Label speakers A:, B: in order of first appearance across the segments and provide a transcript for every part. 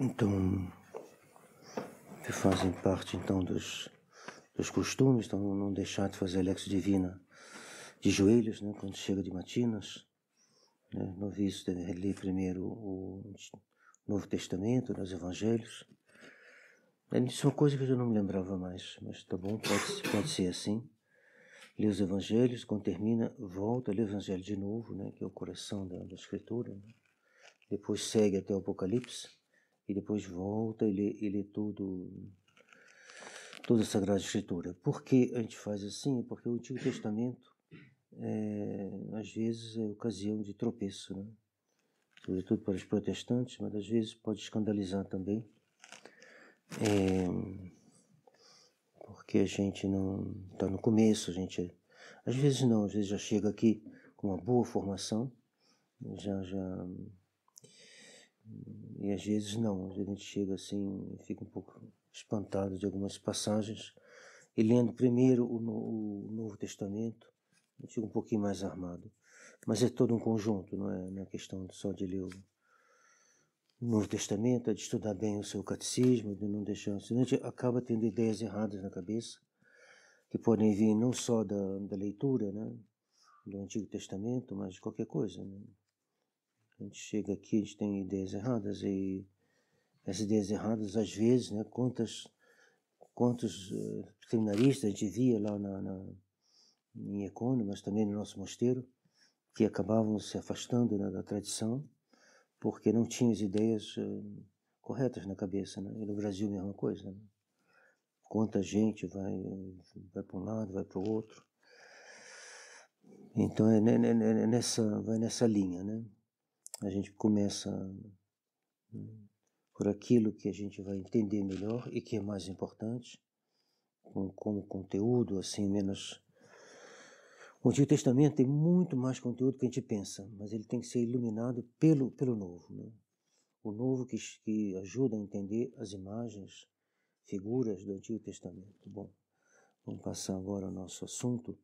A: Então, que fazem parte então dos costumes, então não deixar de fazer a Lex Divina de joelhos, né, quando chega de matinas, né, noviço deve ler primeiro o Novo Testamento, os Evangelhos. Isso é uma coisa que eu já não me lembrava mais, mas tá bom, pode ser assim. Lê os Evangelhos, quando termina, volta, lê o Evangelho de novo, né, que é o coração da Escritura, né? Depois segue até o Apocalipse, e depois volta e lê toda a Sagrada Escritura. Por que a gente faz assim? Porque o Antigo Testamento, às vezes, é ocasião de tropeço, né? Sobretudo para os protestantes, mas às vezes pode escandalizar também. Porque a gente não está no começo, às vezes já chega aqui com uma boa formação, e às vezes não, às vezes a gente chega assim e fica um pouco espantado de algumas passagens, e lendo primeiro o Novo Testamento, a gente fica um pouquinho mais armado. Mas é todo um conjunto, não é questão só de ler o Novo Testamento, é de estudar bem o seu catecismo, de não deixar, senão a gente acaba tendo ideias erradas na cabeça, que podem vir não só da leitura, né, do Antigo Testamento, mas de qualquer coisa, né? A gente chega aqui, a gente tem ideias erradas, e essas ideias erradas, às vezes, né, quantos seminaristas a gente via lá em Ecônio, mas também no nosso mosteiro, que acabavam se afastando, né, da tradição, porque não tinham as ideias corretas na cabeça, né? E no Brasil a mesma coisa, né? Quanta gente vai para um lado, vai para o outro. Então vai nessa linha, né? A gente começa por aquilo que a gente vai entender melhor e que é mais importante, como conteúdo, assim, menos... O Antigo Testamento tem muito mais conteúdo que a gente pensa, mas ele tem que ser iluminado pelo Novo, né? O Novo que ajuda a entender as imagens, figuras do Antigo Testamento. Bom, vamos passar agora ao nosso assunto.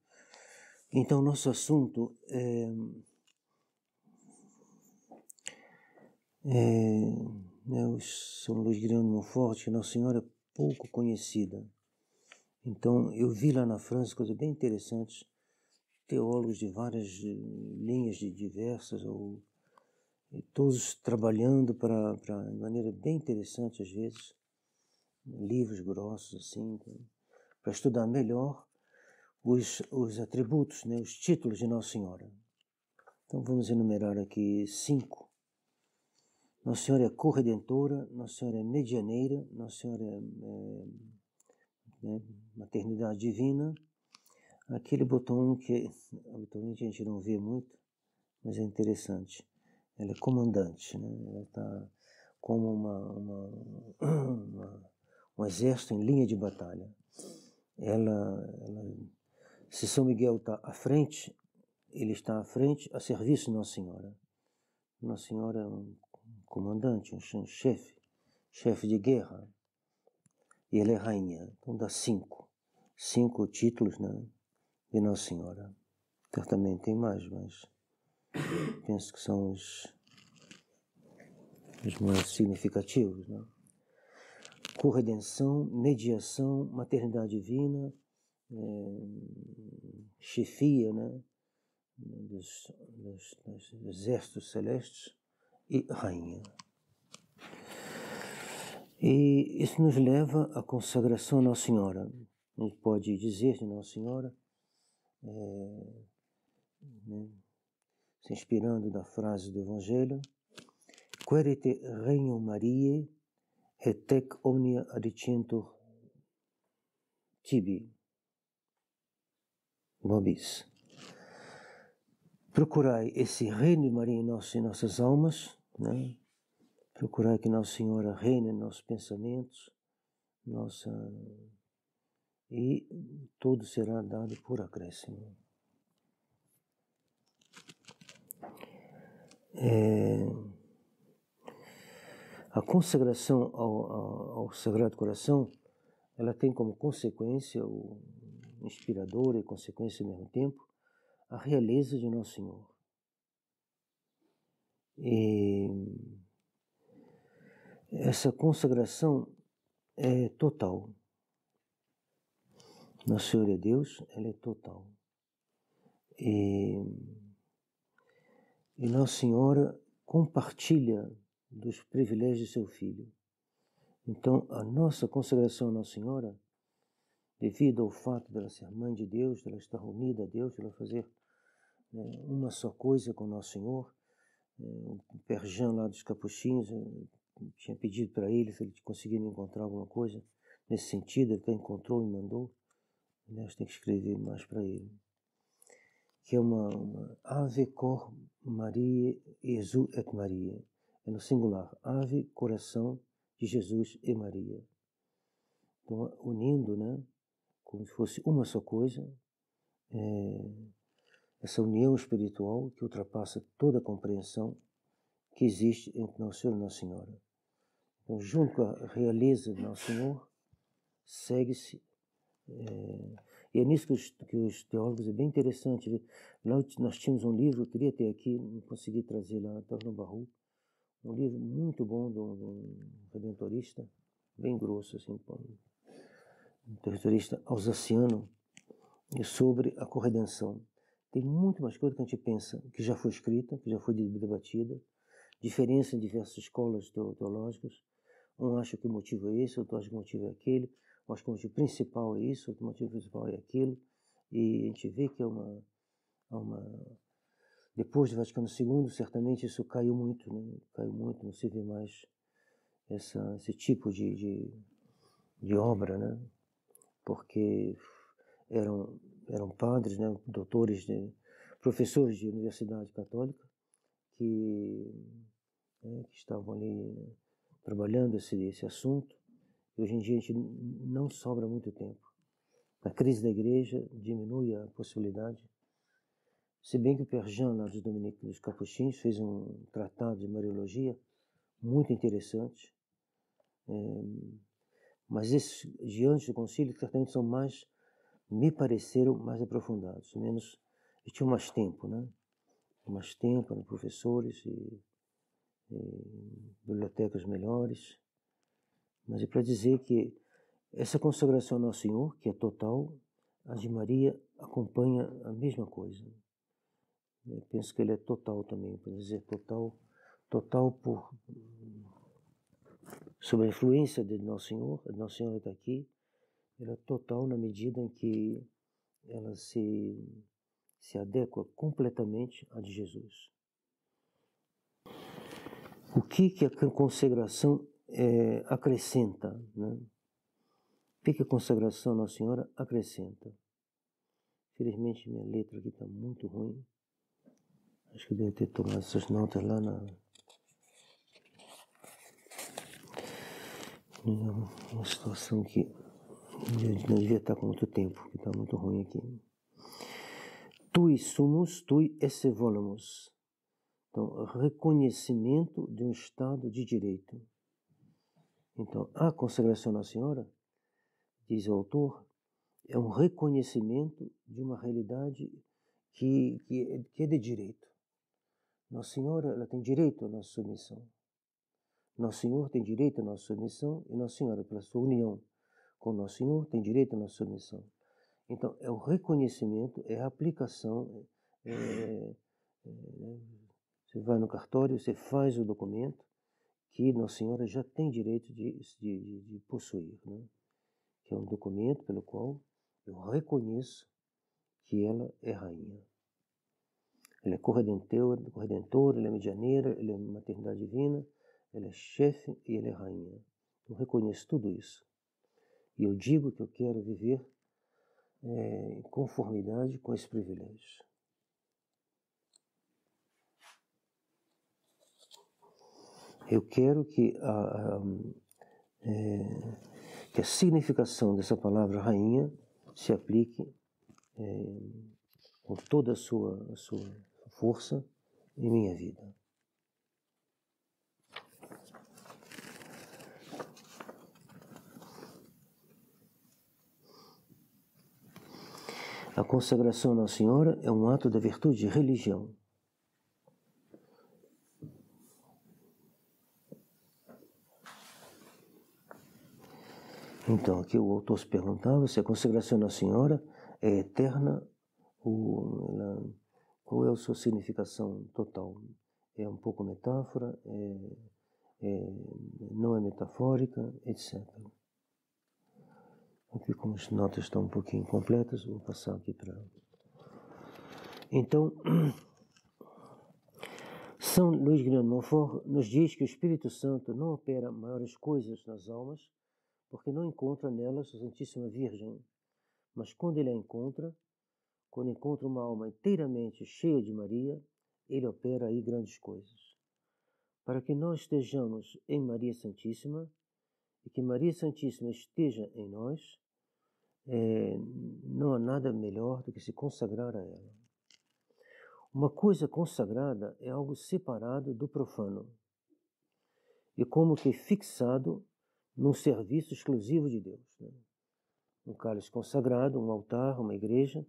A: Então, nosso assunto é São Luís Grande Montfort, que Nossa Senhora é pouco conhecida. Então, eu vi lá na França coisas bem interessantes, teólogos de várias linhas diversas, e todos trabalhando de maneira bem interessante, às vezes, livros grossos, assim, para estudar melhor os atributos, né, os títulos de Nossa Senhora. Então, vamos enumerar aqui 5. Nossa Senhora é corredentora, Nossa Senhora é medianeira, Nossa Senhora é maternidade divina. Aquele botão que habitualmente a gente não vê muito, mas é interessante. Ela é comandante, né? Ela está como um exército em linha de batalha. Se São Miguel está à frente, ele está à frente a serviço de Nossa Senhora. Nossa Senhora é um comandante, um chefe de guerra, e ela é rainha. Então dá 5 títulos, né, de Nossa Senhora. Certamente tem mais, mas penso que são os mais significativos, né? Corredenção, mediação, maternidade divina, chefia, né, dos exércitos celestes, e rainha. E isso nos leva à consagração a Nossa Senhora. A gente pode dizer de Nossa Senhora, né, se inspirando da frase do Evangelho: Querete regnum Mariae, et tec omnia adicientur tibi. Vobis. Procurai esse reino de Maria em nossas almas, né? Procurai que Nossa Senhora reine em nossos pensamentos, e tudo será dado por acréscimo. A consagração ao Sagrado Coração, ela tem como consequência, inspiradora e consequência ao mesmo tempo, a realeza de Nosso Senhor. E essa consagração é total. Nosso Senhor é Deus, ela é total. E Nossa Senhora compartilha dos privilégios de seu Filho. Então, a nossa consagração a Nossa Senhora, devido ao fato dela ser Mãe de Deus, dela estar unida a Deus, dela fazer uma só coisa com Nosso Senhor, o Père Jean lá dos Capuchinhos tinha pedido para ele se ele conseguia me encontrar alguma coisa nesse sentido, ele até encontrou e mandou. Aliás, tem que escrever mais para ele. Que é uma Ave Cor Maria, Jesus et Maria. É no singular, Ave, coração de Jesus e Maria. Então, unindo, né, como se fosse uma só coisa, essa união espiritual que ultrapassa toda a compreensão que existe entre Nosso Senhor e Nossa Senhora. Então, junto com a realeza de Nosso Senhor, segue-se. E é nisso que os teólogos, é bem interessante. Lá nós tínhamos um livro, eu queria ter aqui, não consegui trazer lá, estava no baú, um livro muito bom de um redentorista, bem grosso, assim, um redentorista alsaciano, sobre a corredenção. Tem muito mais coisa que a gente pensa, que já foi escrita, que já foi debatida, diferença em diversas escolas teológicas. Um acha que o motivo é esse, outro acha que o motivo é aquele, um acha que o motivo principal é isso, outro motivo principal é aquilo. E a gente vê que depois do Vaticano II, certamente isso caiu muito, né? Caiu muito, não se vê mais esse tipo de obra, né? Porque eram padres, né? Doutores, professores de universidade católica que estavam ali trabalhando esse assunto. E hoje em dia a gente não sobra muito tempo. A crise da igreja diminui a possibilidade. Se bem que o Père Jean, lá dos Capuchinhos, fez um tratado de Mariologia muito interessante. Mas esses, diante do concílio, certamente são mais, me pareceram mais aprofundados. Menos, eles tinham mais tempo, né? Mais tempo, eram professores e bibliotecas melhores. Mas é para dizer que essa consagração ao Nosso Senhor, que é total, a de Maria acompanha a mesma coisa. Eu penso que ele é total também, para dizer total sob a influência de Nosso Senhor. A Nossa Senhora está aqui, ela é total na medida em que ela se adequa completamente à de Jesus. O que a consagração acrescenta, né? O que a consagração à Nossa Senhora acrescenta? Infelizmente minha letra aqui está muito ruim. Acho que eu devo ter tomado essas notas lá uma situação que não devia estar com muito tempo, que está muito ruim aqui. Tui sumus, tui esse volumus. Então, reconhecimento de um estado de direito. Então, a consagração à Nossa Senhora, diz o autor, é um reconhecimento de uma realidade que é de direito. Nossa Senhora, ela tem direito à nossa submissão. Nosso Senhor tem direito à nossa submissão e Nossa Senhora, pela sua união com Nosso Senhor, tem direito à nossa submissão. Então, é o reconhecimento, é a aplicação. Você vai no cartório, você faz o documento que Nossa Senhora já tem direito de possuir, né? Que é um documento pelo qual eu reconheço que ela é rainha. Ela é corredentora, ela é medianeira, ela é maternidade divina, ela é chefe e ela é rainha. Eu reconheço tudo isso. E eu digo que eu quero viver em conformidade com esse privilégio. Eu quero que a significação dessa palavra rainha se aplique com toda a sua força em minha vida. A consagração à Nossa Senhora é um ato da virtude de religião. Então, aqui o autor se perguntava se a consagração à Senhora é eterna qual é a sua significação total. É um pouco metáfora, não é metafórica, etc. Aqui, como as notas estão um pouquinho completas, vou passar aqui para... Então, São Luís Grande de Montfort nos diz que o Espírito Santo não opera maiores coisas nas almas, porque não encontra nelas a Santíssima Virgem. Mas quando ele a encontra, quando encontra uma alma inteiramente cheia de Maria, ele opera aí grandes coisas. Para que nós estejamos em Maria Santíssima e que Maria Santíssima esteja em nós, não há nada melhor do que se consagrar a ela. Uma coisa consagrada é algo separado do profano e como que fixado num serviço exclusivo de Deus. Né? Um cálice consagrado, um altar, uma igreja.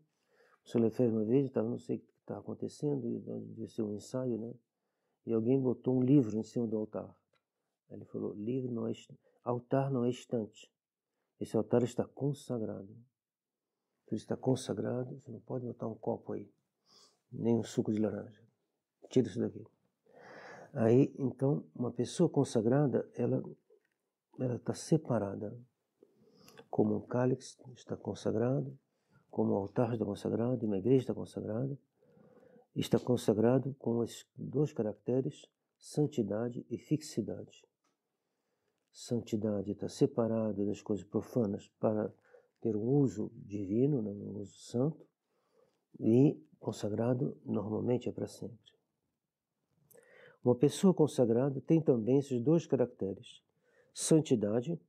A: O senhor fez uma vez, não sei o que está acontecendo, devia ser um ensaio, né? E alguém botou um livro em cima do altar. Aí ele falou, livro não é, altar não é estante. Esse altar está consagrado. Então, ele está consagrado, você não pode botar um copo aí, nem um suco de laranja. Tira isso daqui. Aí, então, uma pessoa consagrada, ela está separada. Como um cálice está consagrado, como um altar está consagrado, uma igreja está consagrada. Está consagrado com os dois caracteres, santidade e fixidade. Santidade está separado das coisas profanas para ter um uso divino, um uso santo, e consagrado normalmente é para sempre. Uma pessoa consagrada tem também esses dois caracteres, santidade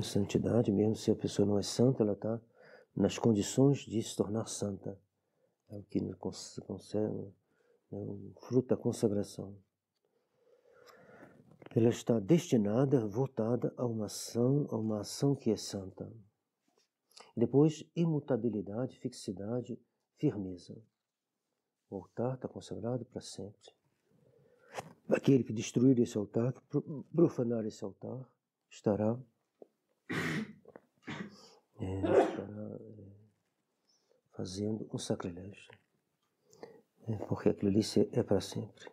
A: santidade, mesmo se a pessoa não é santa, ela está nas condições de se tornar santa. É o que nos concede, o fruto da consagração. Ela está destinada, voltada a uma ação que é santa. Depois, imutabilidade, fixidade, firmeza. O altar está consagrado para sempre. Aquele que destruir esse altar, que profanar esse altar, estará fazendo um sacrilégio. Porque aquilo ali é para sempre.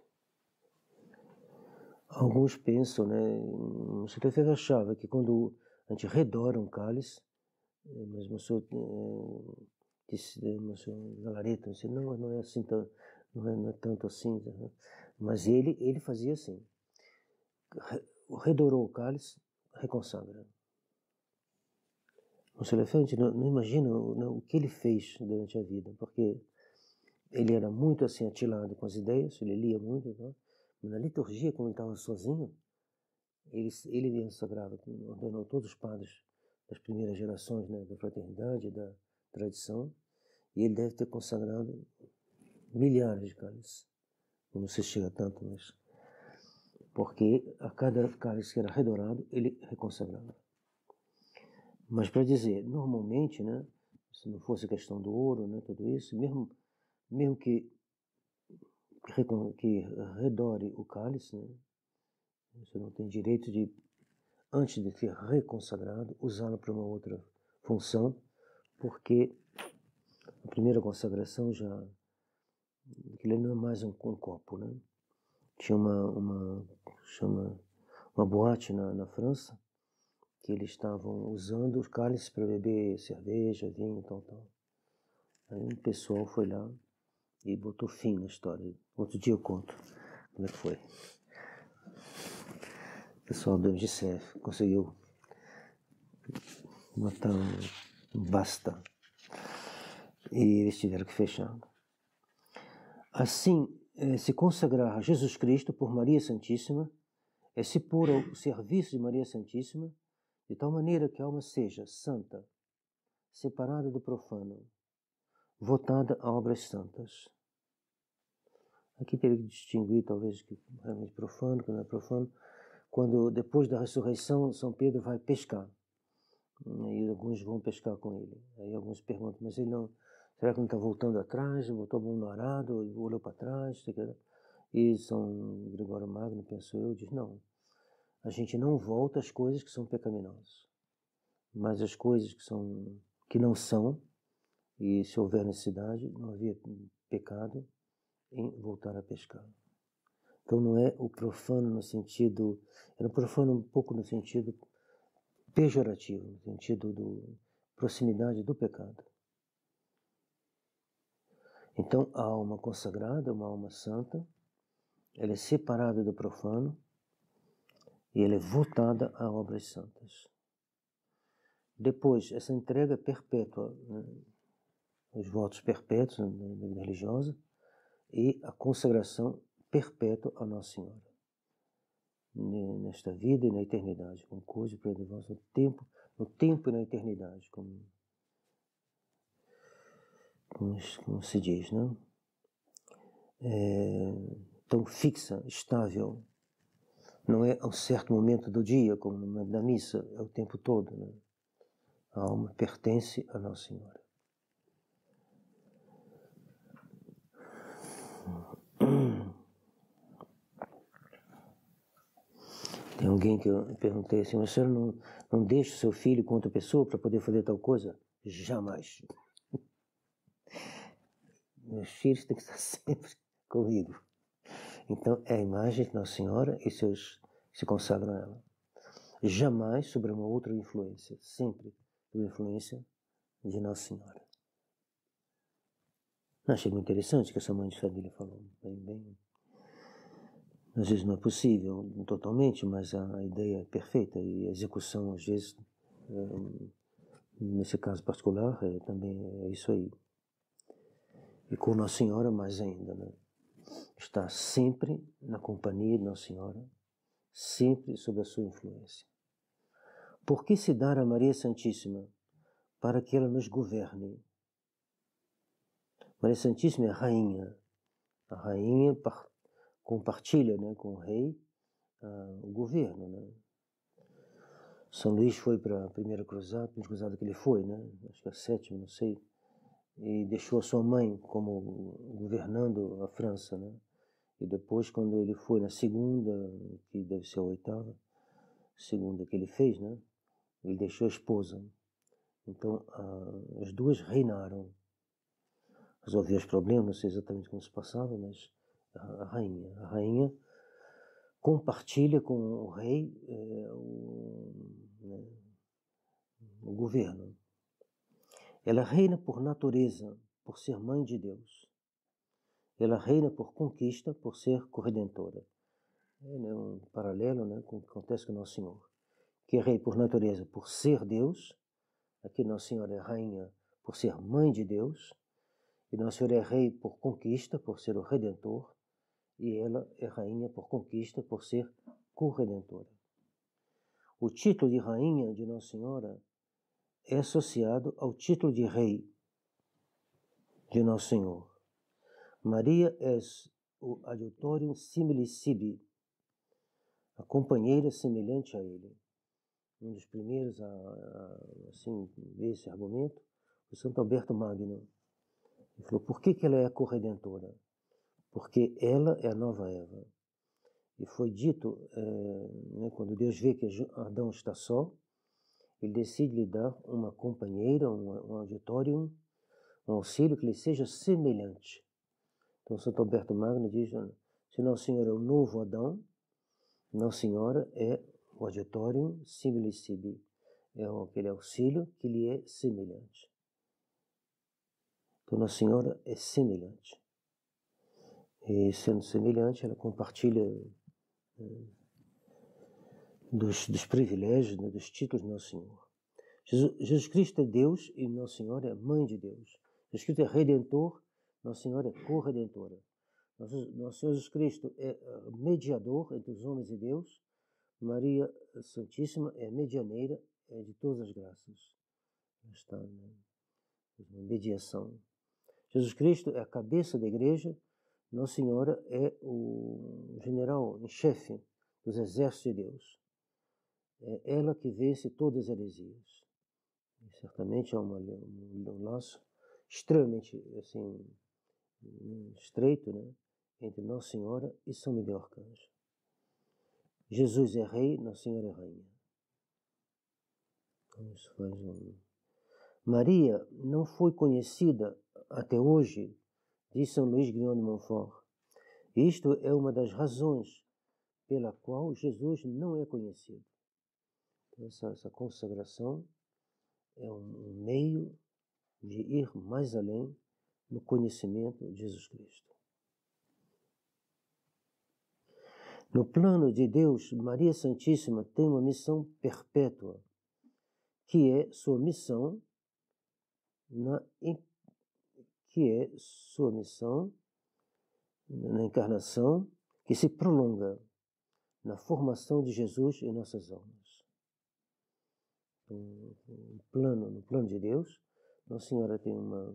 A: Alguns pensam, o Sr. achava que quando a gente redora um cálice, mas o senhor disse, o senhor Galareta, disse, não é assim, não é tanto assim, mas ele fazia assim, redorou o cálice, reconsagra. O Sr. a gente não imagina o que ele fez durante a vida, porque ele era muito assim atilado com as ideias, ele lia muito, tá? Mas na liturgia, quando ele estava sozinho, ele sagrava, ordenou todos os padres das primeiras gerações, da fraternidade, da tradição, e ele deve ter consagrado milhares de cálices. Não sei se chega tanto, mas... Porque a cada cálice que era redorado, ele reconsagrava. Mas para dizer, normalmente, se não fosse questão do ouro, tudo isso, mesmo que redore o cálice, você não tem direito de, antes de ser reconsagrado, usá-lo para uma outra função, porque a primeira consagração aquilo não é mais um copo, Tinha uma boate na França, que eles estavam usando os cálices para beber cerveja, vinho, tal. Aí um pessoal foi lá e botou fim na história. Outro dia eu conto como é que foi. O pessoal do MGCF conseguiu matar um basta. E eles tiveram que fechar. Assim, se consagrar a Jesus Cristo por Maria Santíssima é se pôr ao serviço de Maria Santíssima de tal maneira que a alma seja santa, separada do profano, votada a obras santas. Aqui teria que distinguir, talvez, que é realmente profano, que não é profano, quando depois da ressurreição São Pedro vai pescar, e alguns vão pescar com ele. Aí alguns perguntam, mas ele não, será que não está voltando atrás, botou a mão no arado, olhou para trás, E São Gregório Magno, penso eu, diz, não, a gente não volta às coisas que são pecaminosas, mas as coisas que não são, e se houver necessidade, não havia pecado em voltar a pescar. Então não é o profano no sentido, era profano um pouco no sentido pejorativo, no sentido do proximidade do pecado. Então a alma consagrada, uma alma santa, ela é separada do profano e ela é voltada a obras santas. Depois, essa entrega perpétua, né, os votos perpétuos na vida religiosa e a consagração perpétua a Nossa Senhora. Nesta vida e na eternidade, com cujo predevós no tempo e na eternidade, como se diz, né? Tão fixa, estável. Não é a um certo momento do dia, como no momento da missa, é o tempo todo, né? A alma pertence a Nossa Senhora. Tem alguém que eu perguntei assim, mas o senhor não deixa o seu filho com outra pessoa para poder fazer tal coisa? Jamais. Meus filhos têm que estar sempre comigo. Então é a imagem de Nossa Senhora e se consagram a ela. Jamais sobre uma outra influência, sempre por influência de Nossa Senhora. Achei muito interessante o que essa mãe de família falou. Bem, às vezes não é possível totalmente, mas a ideia é perfeita e a execução, às vezes, nesse caso particular, também é isso aí. E com Nossa Senhora mais ainda, né? Está sempre na companhia de Nossa Senhora, sempre sob a sua influência. Por que se dar a Maria Santíssima? Para que ela nos governe. Maria Santíssima é a rainha. A rainha compartilha, né, com o rei o governo, né? São Luís foi para a primeira cruzada que ele foi, né? Acho que a sétima, não sei, e deixou a sua mãe como governando a França, né? E depois, quando ele foi na segunda, que deve ser a oitava, segunda que ele fez, né? Ele deixou a esposa. Então, as duas reinaram. Resolveu os problemas, não sei exatamente como se passava, mas a rainha compartilha com o rei o governo. Ela reina por natureza, por ser mãe de Deus. Ela reina por conquista, por ser corredentora. É um paralelo, né, com o que acontece com Nosso Senhor, que é rei por natureza, por ser Deus. Aqui Nossa Senhora é rainha por ser mãe de Deus, e Nossa Senhora é rei por conquista, por ser o Redentor, e ela é rainha por conquista, por ser corredentora. O título de rainha de Nossa Senhora é associado ao título de rei de Nosso Senhor. Maria é o adjutorium simili sibi, a companheira semelhante a ele. Um dos primeiros a ver esse argumento foi Santo Alberto Magno. Ele falou, por que ela é a corredentora? Porque ela é a nova Eva. E foi dito, né, quando Deus vê que Adão está só, ele decide lhe dar uma companheira, um auditorium, um auxílio que lhe seja semelhante. Então, Santo Alberto Magno diz, se Nossa Senhora é o novo Adão, Nossa Senhora é o auditorium simili sibi, é aquele auxílio que lhe é semelhante. Então, Nossa Senhora é semelhante. E, sendo semelhante, ela compartilha dos privilégios, né, dos títulos de Nosso Senhor. Jesus Cristo é Deus e Nossa Senhora é Mãe de Deus. Jesus Cristo é Redentor, Nossa Senhora é corredentora. Nosso Senhor Jesus Cristo é mediador entre os homens e Deus. Maria Santíssima é medianeira de todas as graças. Está na mediação. Jesus Cristo é a cabeça da igreja. Nossa Senhora é o general em chefe dos exércitos de Deus. É ela que vence todas as heresias. E certamente é um laço extremamente assim, estreito, né? entre Nossa Senhora e São Miguel Arcanjo. Jesus é rei, Nossa Senhora é rainha. Então isso faz Maria não foi conhecida até hoje, diz São Luís Grignon de Montfort. Isto é uma das razões pela qual Jesus não é conhecido. Então, essa consagração é um meio de ir mais além no conhecimento de Jesus Cristo. No plano de Deus, Maria Santíssima tem uma missão perpétua, que é sua missão na encarnação, que se prolonga na formação de Jesus em nossas almas. No plano de Deus, Nossa Senhora tem uma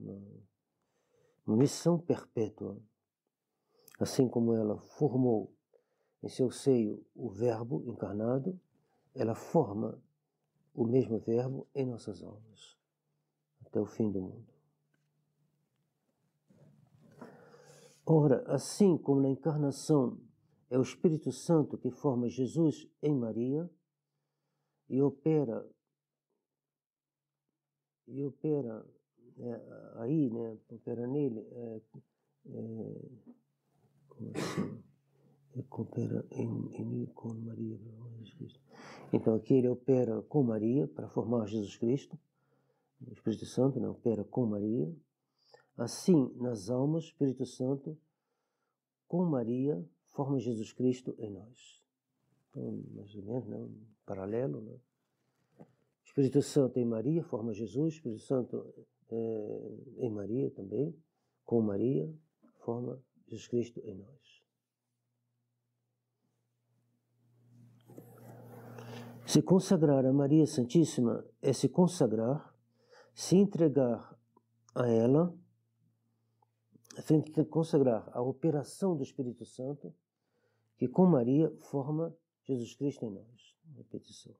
A: missão perpétua. Assim como ela formou em seu seio o Verbo encarnado, ela forma o mesmo Verbo em nossas almas, até o fim do mundo. Ora, assim como na encarnação é o Espírito Santo que forma Jesus em Maria e opera aí, né, opera nele, como assim? Opera com Maria. Então aqui ele opera com Maria para formar Jesus Cristo. O Espírito Santo, né, opera com Maria. Assim, nas almas, o Espírito Santo, com Maria, forma Jesus Cristo em nós. Então, mais ou menos, né, um paralelo, né? O Espírito Santo em Maria forma Jesus, o Espírito Santo em Maria também, com Maria, forma Jesus Cristo em nós. Se consagrar a Maria Santíssima é se consagrar, se entregar a ela, consagrar a operação do Espírito Santo, que com Maria forma Jesus Cristo em nós. Repetição.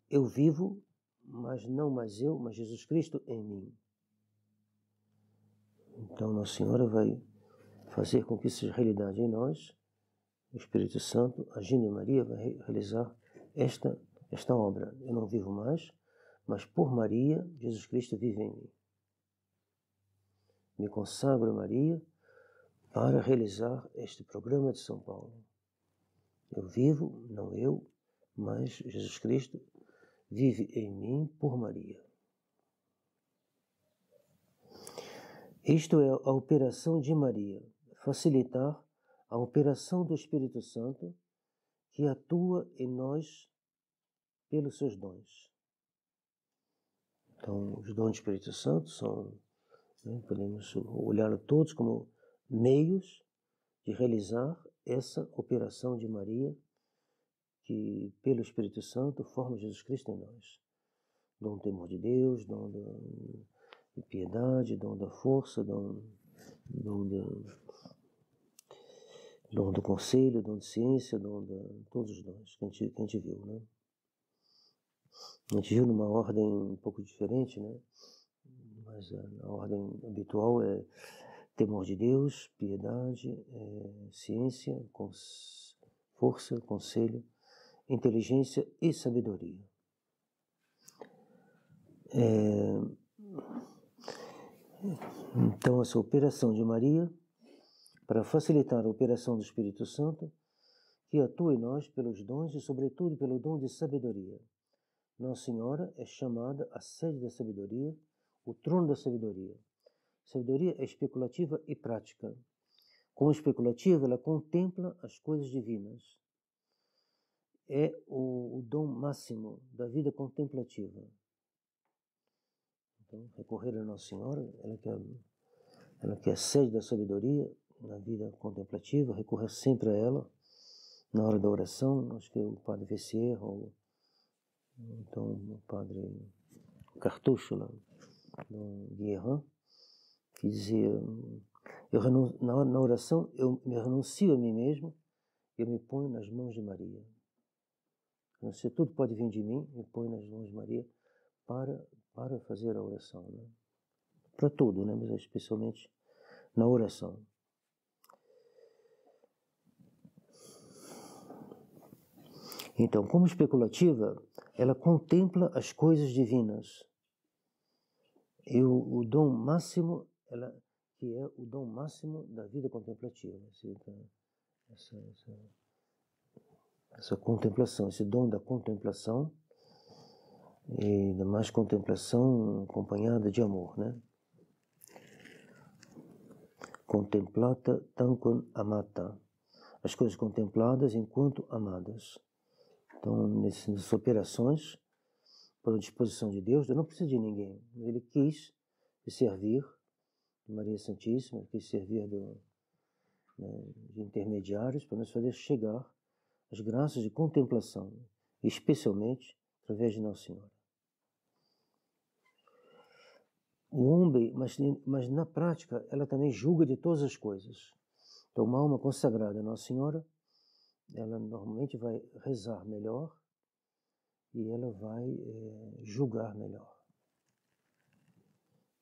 A: Eu vivo, mas não mais eu, mas Jesus Cristo em mim. Então Nossa Senhora vai fazer com que isso seja realidade em nós. O Espírito Santo, agindo em Maria, vai realizar esta obra. Eu não vivo mais, mas por Maria, Jesus Cristo vive em mim. Me consagro a Maria para realizar este programa de São Paulo. Eu vivo, não eu, mas Jesus Cristo vive em mim por Maria. Isto é a operação de Maria, facilitar a operação do Espírito Santo que atua em nós pelos seus dons. Então, os dons do Espírito Santo são, podemos olhar todos como meios de realizar essa operação de Maria que, pelo Espírito Santo, forma Jesus Cristo em nós. Dom do temor de Deus, dom de piedade, dom da força, dom do conselho, dom de ciência, dom de todos os dons que a gente viu, né? A gente viu numa ordem um pouco diferente, né? Mas a ordem habitual é temor de Deus, piedade, ciência, força, conselho, inteligência e sabedoria. Então, essa operação de Maria, para facilitar a operação do Espírito Santo, que atua em nós pelos dons e, sobretudo, pelo dom de sabedoria. Nossa Senhora é chamada a sede da sabedoria, o trono da sabedoria. Sabedoria é especulativa e prática. Como especulativa, ela contempla as coisas divinas. É o dom máximo da vida contemplativa. Então, recorrer a Nossa Senhora, ela que é a sede da sabedoria na vida contemplativa, recorrer sempre a ela na hora da oração. Acho que o padre Vessier, ou então o padre Cartucho, lá, do Guerrin, que dizia, na oração eu me renuncio a mim mesmo, eu me ponho nas mãos de Maria. Se tudo pode vir de mim, me ponho nas mãos de Maria para fazer a oração, né? Para tudo, né? Mas especialmente na oração. Então, como especulativa, ela contempla as coisas divinas. E o dom máximo, que é o dom máximo da vida contemplativa. Essa contemplação, esse dom da contemplação, e ainda mais contemplação acompanhada de amor, né? Contemplata tanquam amata. As coisas contempladas enquanto amadas. Então, nessas operações, por disposição de Deus não precisa de ninguém. Ele quis servir Maria Santíssima, quis servir de intermediários para nos fazer chegar às graças de contemplação, especialmente através de Nossa Senhora. O homem, mas na prática, ela também julga de todas as coisas. Então, uma alma consagrada a Nossa Senhora, ela normalmente vai rezar melhor e ela vai julgar melhor.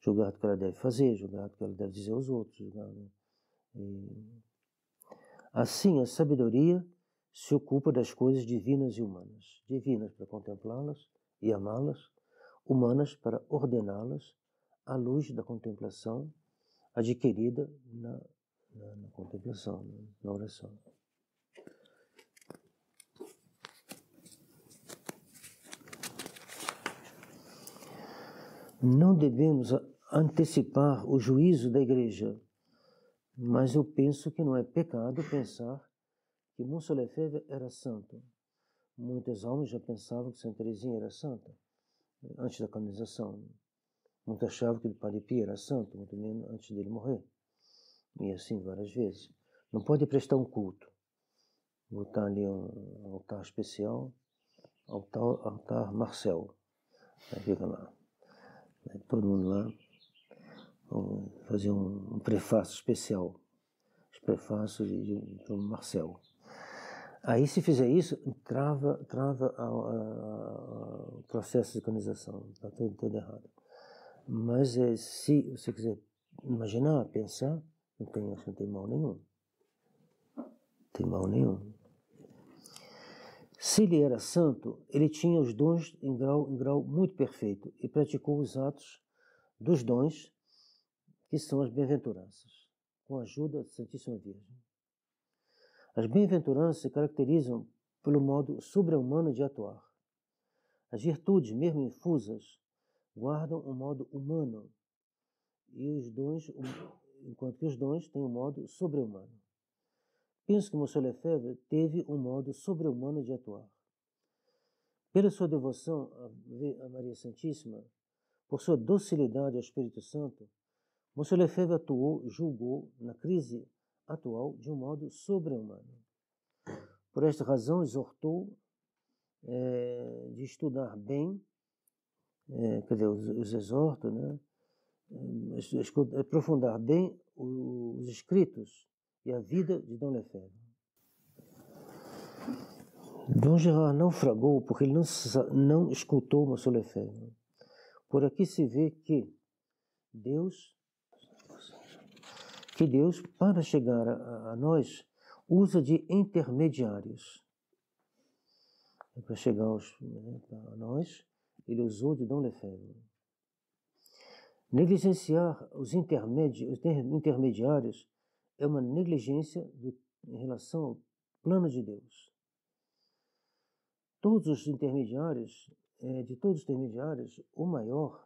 A: Julgar do que ela deve fazer, julgar do que ela deve dizer aos outros. Assim, a sabedoria se ocupa das coisas divinas e humanas. Divinas para contemplá-las e amá-las, humanas para ordená-las à luz da contemplação adquirida na contemplação, na oração. Não devemos antecipar o juízo da Igreja, mas eu penso que não é pecado pensar que Monsenhor Lefebvre era santo. Muitas almas já pensavam que Santa Teresinha era santa, antes da canonização. Muitos achavam que o Padre Pio era santo, muito menos antes dele morrer. E assim várias vezes. Não pode prestar um culto. Botar ali um altar especial, altar Marcel. Aí fica lá. Aí todo mundo lá. Vamos fazer um prefácio especial. Os prefácios de Marcel. Aí, se fizer isso, trava o processo de canonização. Está tudo errado. Mas se você quiser imaginar, pensar, não tem mal nenhum. Não tem mal nenhum. Se ele era santo, ele tinha os dons em grau muito perfeito e praticou os atos dos dons, que são as bem-aventuranças, com a ajuda da Santíssima Virgem. As bem-aventuranças se caracterizam pelo modo sobre-humano de atuar. As virtudes, mesmo infusas, guardam um modo humano, e os dons, enquanto que os dons têm um modo sobre-humano. Penso que Monsenhor Lefebvre teve um modo sobre-humano de atuar. Pela sua devoção a Maria Santíssima, por sua docilidade ao Espírito Santo, Monsenhor Lefebvre julgou na crise atual de um modo sobre-humano. Por esta razão, exortou de estudar bem, os exorta, né? Aprofundar bem os escritos e a vida de Dom Lefebvre. Dom Gerard naufragou porque ele não escutou Monsenhor Lefebvre. Por aqui se vê que Deus, para chegar a nós, usa de intermediários. Para chegar a nós, ele usou de Dom Lefebvre. Negligenciar os intermediários é uma negligência em relação ao plano de Deus. Todos os intermediários, o maior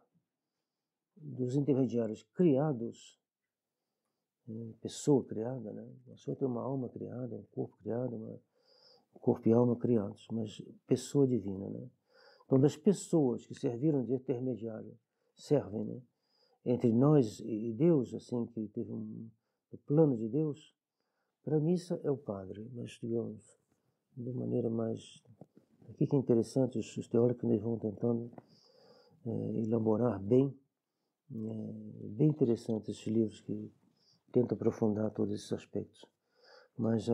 A: dos intermediários criados, pessoa criada, né? A pessoa tem uma alma criada, um corpo criado, um corpo e alma criados, mas pessoa divina, né? Então, das pessoas que serviram de intermediário, servem, né? Entre nós e Deus, assim, que teve o plano de Deus, para a missa é o padre, mas, digamos, de maneira mais... Aqui que é interessante, os teóricos eles vão tentando elaborar bem, bem interessantes esses livros que tentam aprofundar todos esses aspectos. Mas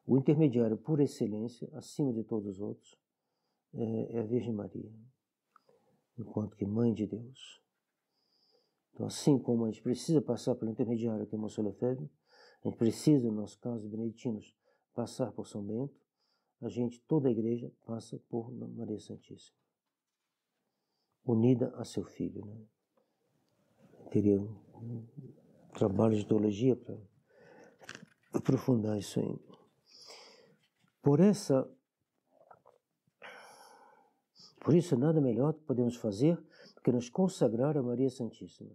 A: o intermediário por excelência, acima de todos os outros, é a Virgem Maria, enquanto que Mãe de Deus. Então, assim como a gente precisa passar pelo intermediário que é Monsenhor Lefebvre, a gente precisa, no nosso caso, beneditinos, passar por São Bento, toda a igreja passa por Maria Santíssima, unida a seu filho, né? Teria um trabalho de teologia para aprofundar isso aí. Por isso, nada melhor que podemos fazer do que nos consagrar a Maria Santíssima,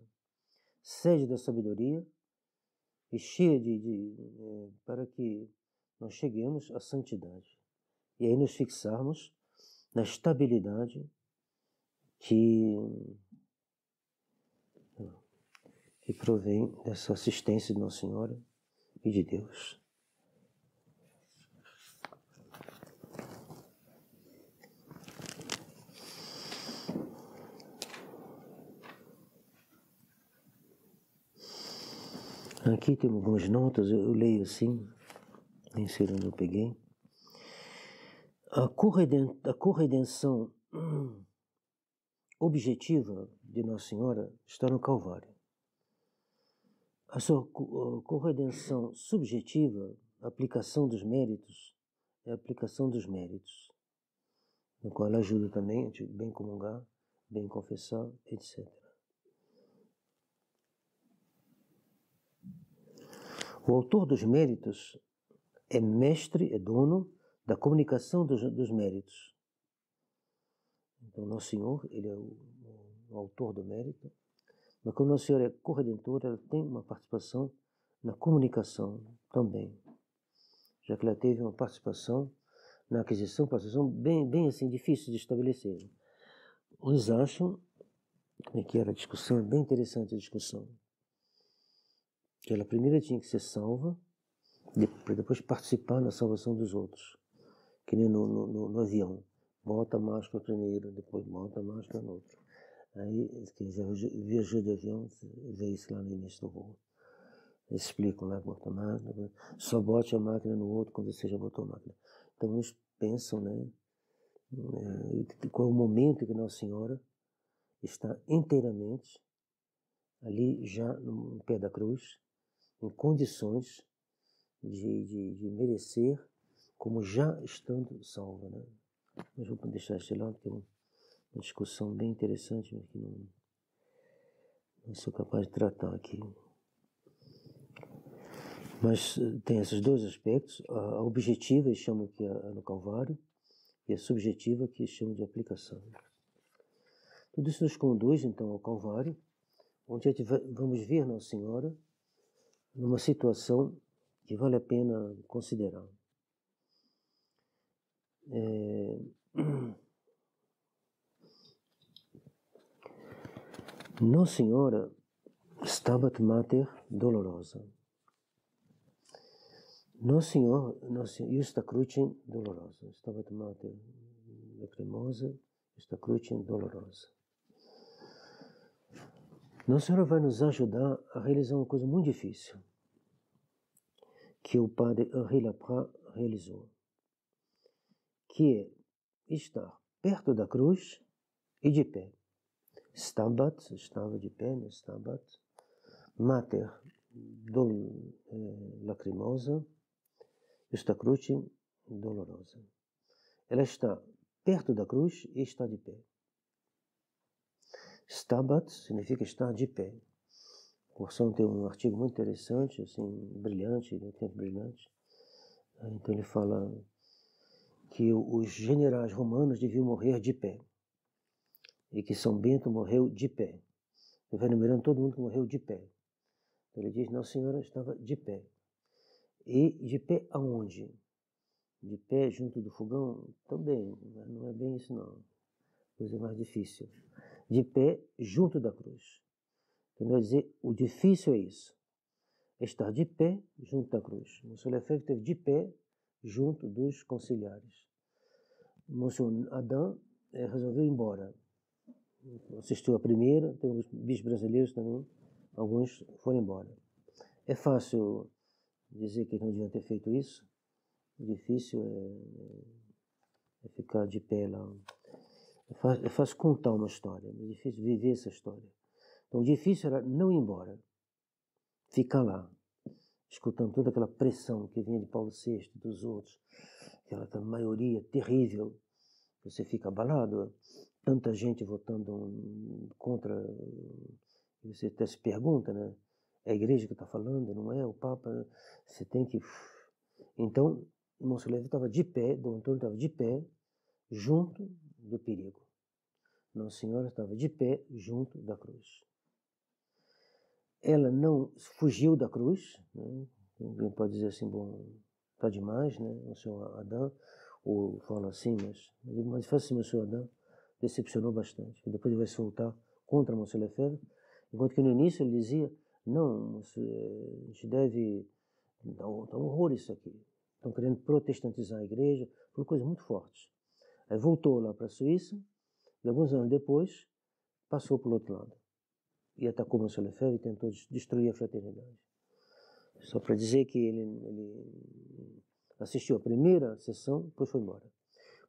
A: sede da sabedoria e cheia para que nós cheguemos à santidade. E aí nos fixarmos na estabilidade que provém dessa assistência de Nossa Senhora e de Deus. Aqui tem algumas notas, eu leio assim, nem sei onde eu peguei. A corredenção objetiva de Nossa Senhora está no Calvário. A sua corredenção subjetiva, a aplicação dos méritos, é a aplicação dos méritos, no qual ela ajuda também a bem comungar, bem confessar, etc. O autor dos méritos é mestre, é dono da comunicação dos méritos. Então, Nosso Senhor, ele é o autor do mérito, mas como Nossa Senhora é corredentora, ela tem uma participação na comunicação também, já que ela teve uma participação na aquisição, bem assim, difícil de estabelecer. Uns acham, como é que era a discussão, é bem interessante a discussão, que ela primeiro tinha que ser salva, para depois participar na salvação dos outros, que nem no avião. Bota a máscara primeiro, depois bota a máscara no outro. Aí, quem já viajou de avião, vê isso lá no início do voo. Eles explicam lá, bota a máquina, só bote a máquina no outro quando você já botou a máquina. Então, uns pensam, né, qual é o momento que Nossa Senhora está inteiramente ali, já no pé da cruz, em condições de merecer, como já estando salva, né? Mas vou deixar isso de lado, porque é uma discussão bem interessante, mas que não sou capaz de tratar aqui. Mas tem esses dois aspectos, a objetiva, eles chamam que é no Calvário, e a subjetiva, que eles chamam de aplicação. Tudo isso nos conduz, então, ao Calvário, onde vamos ver Nossa Senhora numa situação que vale a pena considerar. Nossa Senhora Stabat Mater Dolorosa. Nossa Senhora Justa Crucem Dolorosa. Stabat Mater Lacrimosa, Justa Crucem Dolorosa. Nossa Senhora vai nos ajudar a realizar uma coisa muito difícil, que o padre Henri Laprat realizou, que é estar perto da cruz e de pé. Stabat, estava de pé, né? Stabat Mater Lacrimosa, Justa Crucem Dolorosa. Ela está perto da cruz e está de pé. Stabat significa estar de pé. O Corsão tem um artigo muito interessante, assim, brilhante, tempo brilhante. Então ele fala que os generais romanos deviam morrer de pé. E que São Bento morreu de pé. Ele vai numerando todo mundo que morreu de pé. Então ele diz, Nossa Senhora estava de pé. E de pé aonde? De pé junto do fogão? Também, mas não é bem isso não. Coisa mais difícil. De pé junto da cruz. Então vai dizer, o difícil é isso. Estar de pé junto da cruz. Monsenhor Lefebvre esteve de pé junto dos conciliares. Monsenhor Adam resolveu ir embora. Assistiu a primeira, tem alguns bispos brasileiros também, alguns foram embora. É fácil dizer que não deviam ter feito isso. O difícil é ficar de pé lá. É fácil contar uma história, mas é difícil viver essa história. Então o difícil era não ir embora, ficar lá, escutando toda aquela pressão que vinha de Paulo VI, dos outros, aquela maioria terrível, você fica abalado, tanta gente votando contra, você até se pergunta, né? É a igreja que está falando, não é o Papa, você tem que... Então, Monsenhor estava de pé, Dom Antônio estava de pé, junto do perigo. Nossa Senhora estava de pé, junto da cruz. Ela não fugiu da cruz, né? Alguém pode dizer assim, bom, está demais, né? O senhor Adão, ou fala assim, mas faz assim, o senhor Adão decepcionou bastante. Depois ele vai se voltar contra Monsenhor Lefebvre, enquanto que no início ele dizia, não, a gente deve... Dá um horror isso aqui. Estão querendo protestantizar a igreja por coisas muito fortes. Aí voltou lá para a Suíça e alguns anos depois passou para o outro lado. E atacou Monsenhor Lefebvre e tentou destruir a fraternidade. Só para dizer que ele assistiu a primeira sessão, depois foi embora.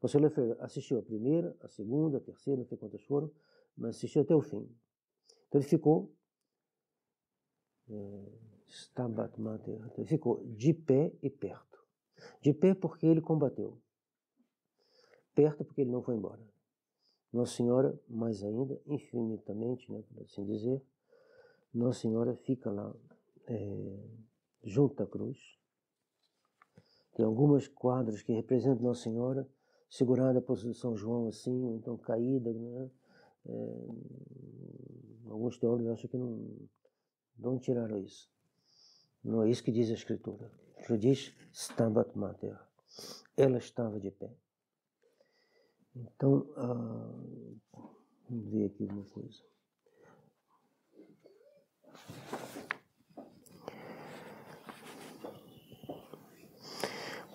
A: Monsenhor Lefebvre assistiu a primeira, a segunda, a terceira, não sei quantas foram, mas assistiu até o fim. Então ele ficou Stabat Mater, ele ficou de pé e perto. De pé porque ele combateu. Perto porque ele não foi embora. Nossa Senhora, mais ainda, infinitamente, né, por assim dizer, Nossa Senhora fica lá junto à cruz. Tem algumas quadras que representam Nossa Senhora segurada por São João assim, ou então caída, né? Alguns teólogos acham que não tiraram isso. Não é isso que diz a Escritura. Ela diz Stabat Mater. Ela estava de pé. Então, vamos ver aqui uma coisa.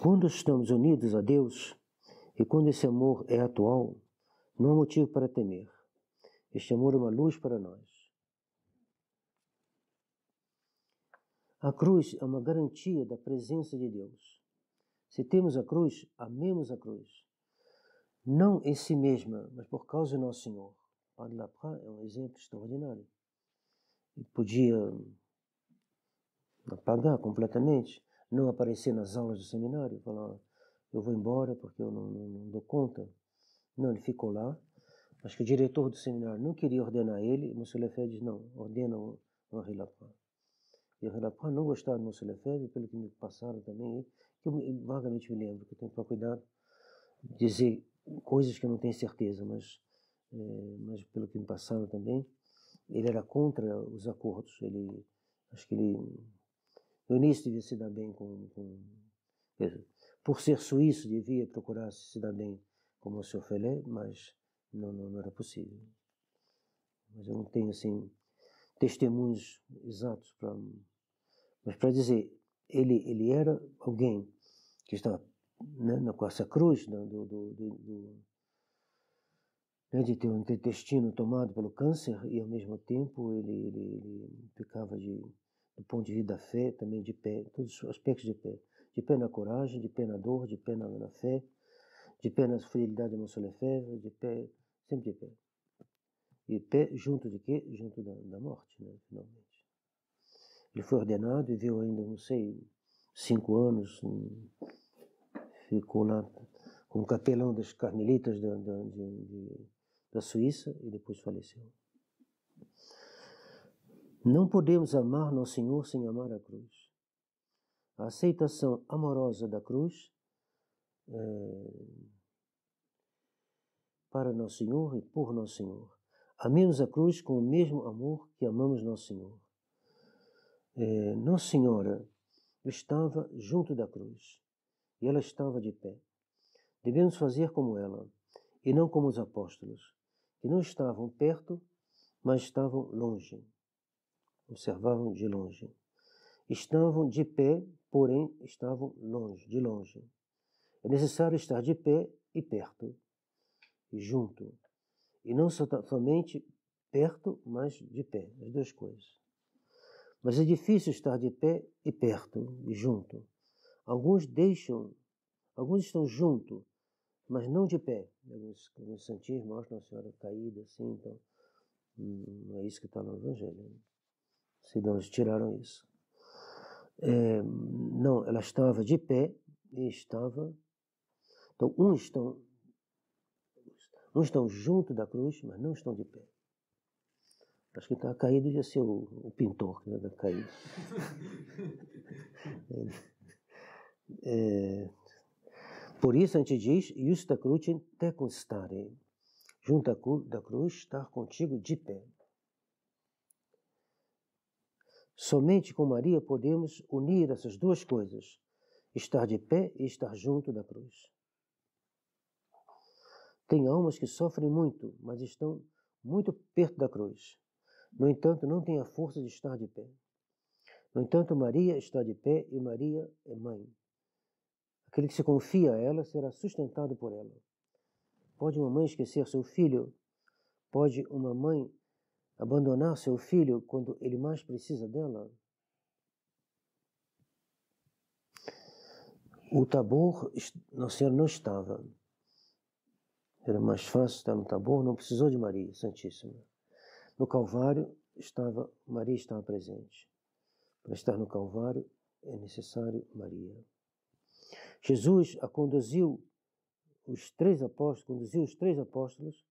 A: Quando estamos unidos a Deus, e quando esse amor é atual, não há motivo para temer. Este amor é uma luz para nós. A cruz é uma garantia da presença de Deus. Se temos a cruz, amemos a cruz. Não em si mesma, mas por causa de Nosso Senhor. Padre Lapra é um exemplo extraordinário. Ele podia apagar completamente, não aparecer nas aulas do seminário, falar, eu vou embora porque eu não dou conta. Não, ele ficou lá. Acho que o diretor do seminário não queria ordenar ele, e Monsenhor Lefebvre diz, não, ordena o Henri Lapra. E o Henri Lapra não gostava de Monsenhor Lefebvre, pelo que me passaram também, que eu vagamente me lembro, que eu tenho que tomar cuidado de dizer coisas que eu não tenho certeza, mas pelo que me passaram também, ele era contra os acordos. Acho que ele, no início, devia se dar bem por ser suíço, devia procurar se dar bem com o Monsieur Fellet, mas não era possível. Mas eu não tenho, assim, testemunhos exatos mas para dizer, ele era alguém que estava, né, com essa cruz de ter um intestino tomado pelo câncer e ao mesmo tempo ele ficava do ponto de vista da fé também de pé, todos os aspectos de pé na coragem, de pé na dor, de pé na fé, de pé na fidelidade a Monsenhor Lefebvre, de pé, sempre de pé. E pé junto de quê? Junto da morte, né, finalmente. Ele foi ordenado, viveu ainda, não sei, 5 anos, ficou lá como capelão das carmelitas da Suíça e depois faleceu. Não podemos amar Nosso Senhor sem amar a cruz. A aceitação amorosa da cruz para Nosso Senhor e por Nosso Senhor. Amemos a cruz com o mesmo amor que amamos Nosso Senhor. Nossa Senhora estava junto da cruz e ela estava de pé. Devemos fazer como ela e não como os apóstolos, que não estavam perto, mas estavam longe. Observavam de longe. Estavam de pé, porém estavam longe, de longe. É necessário estar de pé e perto, e junto. E não somente perto, mas de pé, as duas coisas. Mas é difícil estar de pé e perto, e junto. Alguns estão junto, mas não de pé. Alguns santinhos mostram a Senhora caída assim, então não é isso que está no Evangelho. Né? Se não, eles tiraram isso. Não, ela estava de pé e estava Então, uns estão junto da cruz, mas não estão de pé. Acho que está caído ia ser o pintor que está caído. Por isso a gente diz, justa crucem tecum stare. Junto da cruz, estar contigo de pé. Somente com Maria podemos unir essas duas coisas, estar de pé e estar junto da cruz. Tem almas que sofrem muito, mas estão muito perto da cruz. No entanto, não têm a força de estar de pé. No entanto, Maria está de pé e Maria é mãe. Aquele que se confia a ela será sustentado por ela. Pode uma mãe esquecer seu filho? Pode uma mãe abandonar seu filho quando ele mais precisa dela? O Tabor, Nossa Senhora não estava. Era mais fácil estar no Tabor, não precisou de Maria Santíssima. No Calvário, Maria estava presente. Para estar no Calvário, é necessário Maria. Jesus conduziu os três apóstolos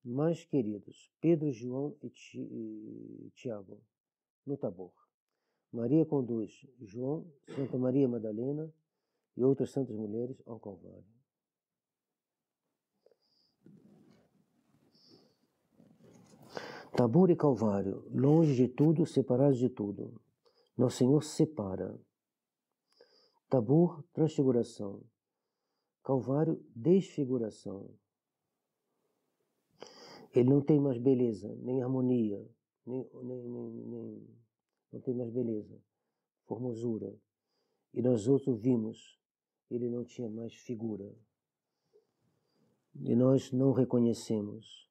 A: mais queridos, Pedro, João e Tiago, no Tabor. Maria conduz João, Santa Maria Madalena e outras santas mulheres ao Calvário. Tabor e Calvário, longe de tudo, separados de tudo. Nosso Senhor separa. Tabor, transfiguração. Calvário, desfiguração. Ele não tem mais beleza, nem harmonia, não tem mais beleza, formosura. E nós outros vimos, ele não tinha mais figura. E nós não reconhecemos.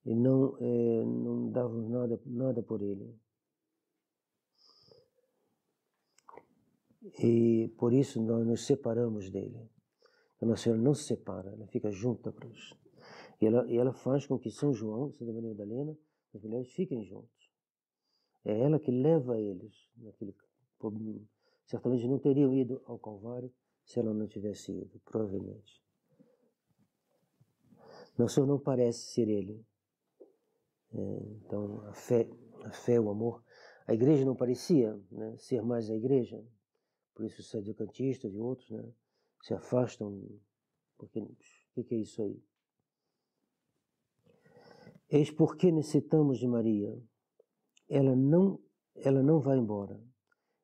A: E não dávamos nada por ele. E por isso nós nos separamos dele. A Nossa Senhora não se separa, ela fica junto da cruz. E ela faz com que São João, Santa Maria Madalena, as mulheres fiquem juntos. É ela que leva eles naquele. Certamente não teriam ido ao Calvário se ela não tivesse ido, provavelmente. Nosso Senhor não parece ser ele. Então, a fé, o amor. A igreja não parecia, né, ser mais a igreja. Por isso os sedentistas e outros, né, se afastam. Porque o que é isso aí? Eis porque necessitamos de Maria. Ela não vai embora.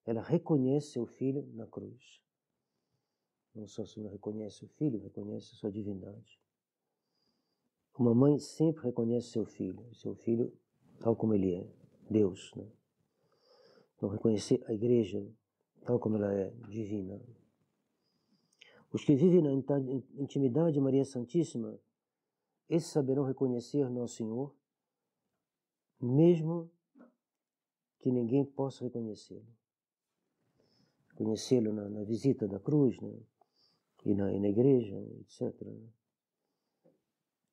A: Ela reconhece seu filho na cruz. Não só se não reconhece o filho, reconhece a sua divindade. Uma mãe sempre reconhece seu filho tal como ele é, Deus. Né? Então, reconhecer a igreja tal como ela é, divina. Os que vivem na intimidade de Maria Santíssima, esses saberão reconhecer Nosso Senhor, mesmo que ninguém possa reconhecê-lo. Conhecê-lo na visita da cruz, né? e na igreja, etc. Né?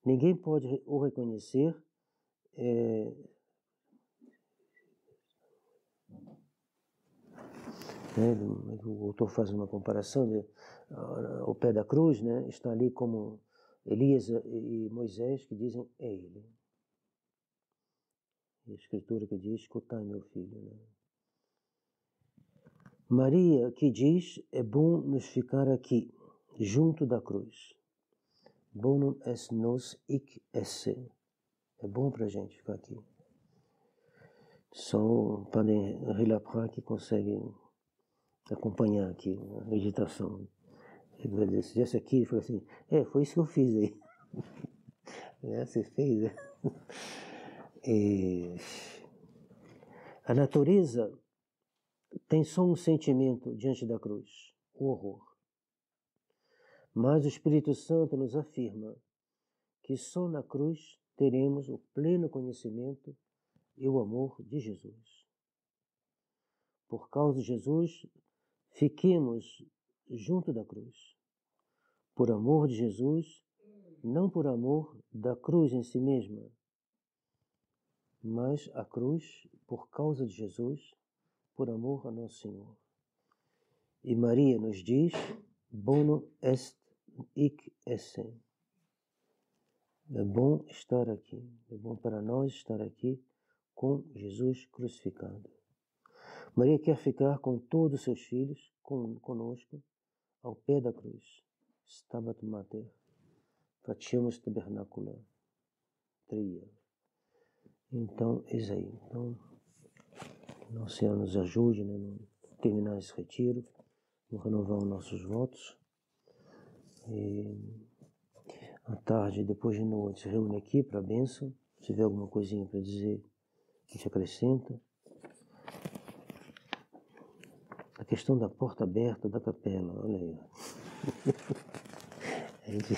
A: Ninguém pode o reconhecer o autor faz uma comparação ao pé da cruz, né? Está ali como Elias e Moisés que dizem, é ele. E a escritura que diz, escutai meu filho. Né? Maria que diz, é bom nos ficar aqui, junto da cruz. Bonum est nos hic esse. É bom para a gente ficar aqui. Só o Padre Rilapra que consegue acompanhar aqui a meditação. Ele disse aqui, ele falou assim, foi isso que eu fiz aí. Você fez, né? A natureza tem só um sentimento diante da cruz, o horror. Mas o Espírito Santo nos afirma que só na cruz teremos o pleno conhecimento e o amor de Jesus. Por causa de Jesus, fiquemos junto da cruz. Por amor de Jesus, não por amor da cruz em si mesma, mas a cruz, por causa de Jesus, por amor a Nosso Senhor. E Maria nos diz, bonum est hic esse. É bom estar aqui. É bom para nós estar aqui com Jesus crucificado. Maria quer ficar com todos os seus filhos, conosco, ao pé da cruz. Stabat Mater, faciamus tabernacula tria. Então, isso aí. Então, Nosso Senhor nos ajude, né, no terminar esse retiro, no renovar os nossos votos. E à tarde, depois de noite, se reúne aqui para a bênção. Se tiver alguma coisinha para dizer, a gente acrescenta. A questão da porta aberta da capela, olha aí. A gente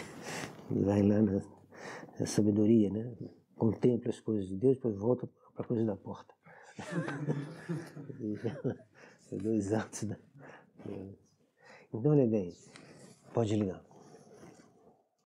A: vai lá na sabedoria, né? Contempla as coisas de Deus, depois volta para a coisa da porta. Dois atos, né? Então, olha bem, pode ligar.